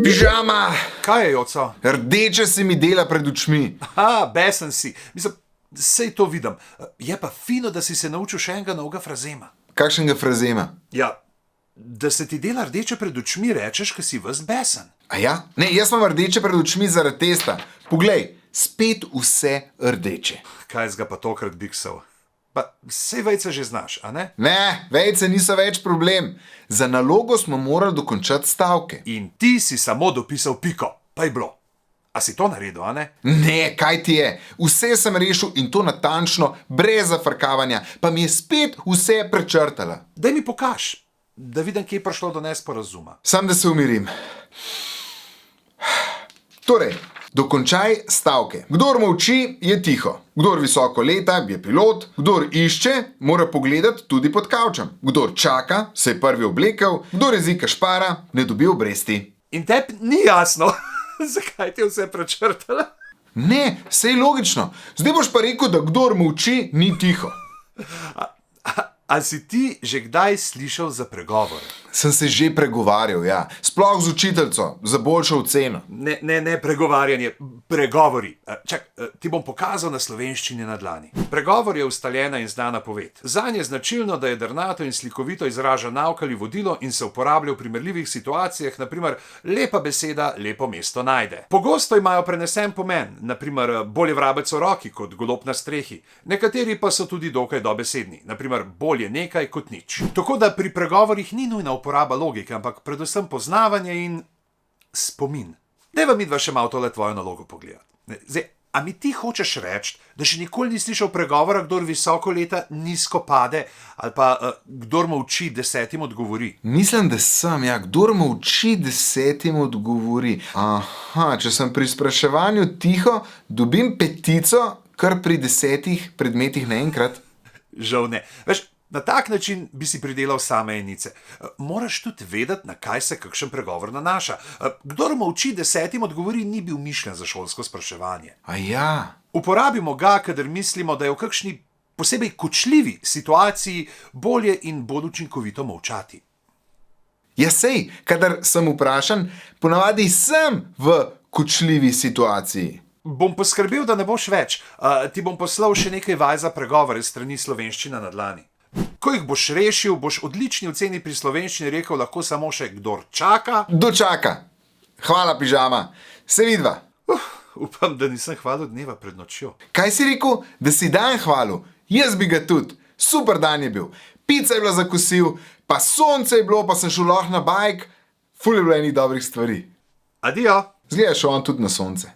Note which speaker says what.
Speaker 1: Pižama!
Speaker 2: Kaj je, Joco?
Speaker 1: Rdeče se mi dela pred očmi.
Speaker 2: Aha, besen si. Mislim, sej to vidim. Je pa fino, da si se naučil še enega novega frazema.
Speaker 1: Kakšnega frazema?
Speaker 2: Ja, da se ti dela rdeče pred očmi, rečeš, ko si ves besen.
Speaker 1: A ja? Ne, jaz imam rdeče pred očmi zaradi testa. Poglej, spet vse rdeče.
Speaker 2: Kaj zga pa tokrat biksal? Pa sej vejce že znaš, a ne?
Speaker 1: Ne, vejce niso več problem. Za nalogo smo morali dokončati stavke.
Speaker 2: In ti si samo dopisal piko, pa je bilo. A si to naredil, a ne?
Speaker 1: Ne, kaj ti je? Vse sem rešil in to natančno, brez zafrkavanja, pa mi je spet vse prečrtala.
Speaker 2: Daj mi pokaž, da vidim, kje je prišlo do nesporazuma.
Speaker 1: Sam da se umirim. Torej, dokončaj stavke. Kdor molči, je tiho. Kdor visoko leta, je pilot. Kdor išče, mora pogledati tudi pod kavčem. Kdor čaka, se je prvi oblekel. Kdor jezika špara, ne dobi obresti.
Speaker 2: In tebi ni jasno, zakaj ti je vse prečrtala?
Speaker 1: Ne, sej logično. Zdaj boš pa rekel, da kdor molči, ni tiho.
Speaker 2: A si ti že kdaj slišal za pregovore?
Speaker 1: Sem se že pregovarjal, ja. Sploh z učiteljico, za boljšo oceno.
Speaker 2: Ne pregovarjanje, pregovori. Čak, ti bom pokazal na slovenščini na dlani. Pregovor je ustaljena in znana poved. Zanje je značilno, da je drnato in slikovito izraža nauk ali vodilo in se uporablja v primerljivih situacijah, naprimer lepa beseda lepo mesto najde. Pogosto imajo prenesen pomen, naprimer bolje vrabec v roki kot golob na strehi. Nekateri pa so tudi dokaj dobesedni, naprimer bolje nekaj kot nič. Tako da pri pregovorih ni nujna uporaba logike, ampak predvsem poznavanje in spomin. Dajva midva še malo tole tvojo nalogo pogledati. Zdaj, a mi ti hočeš reči, da še nikoli ni slišal pregovora, kdor visoko leta, nizko pade, ali pa kdor molči, 10 odgovori?
Speaker 1: Mislim, da sem, ja. Kdor molči, 10 odgovori. Aha, če sem pri spraševanju tiho, dobim 5, kar pri 10 predmetih naenkrat.
Speaker 2: Žal ne. Veš, na tak način bi si pridelal same enice. Moraš tudi vedeti, na kaj se kakšen pregovor nanaša. Kdor molči, 10 odgovori, ni bil mišljen za šolsko spraševanje.
Speaker 1: A ja.
Speaker 2: Uporabimo ga, kadar mislimo, da je v kakšni posebej kočljivi situaciji bolje in bolj učinkovito molčati.
Speaker 1: Ja, sej, kadar sem vprašan, ponavadi sem v kočljivi situaciji.
Speaker 2: Bom poskrbel, da ne boš več. Ti bom poslal še nekaj vaj za pregovore strani slovenščina na dlani. Ko jih boš rešil, boš odlični oceni pri slovenščini rekel lahko samo še kdor čaka.
Speaker 1: Dočaka. Hvala, pižama. Se vidva.
Speaker 2: Upam, da nisem hvalil dneva pred nočjo.
Speaker 1: Kaj si rekel, da si dan hvalil? Jaz bi ga tudi. Super dan je bil. Pica je bila za kosil, pa sonce je bilo, pa sem šel lahko na bajk. Ful je bilo enih dobrih stvari.
Speaker 2: Adijo.
Speaker 1: Zgleda šel on tudi na sonce.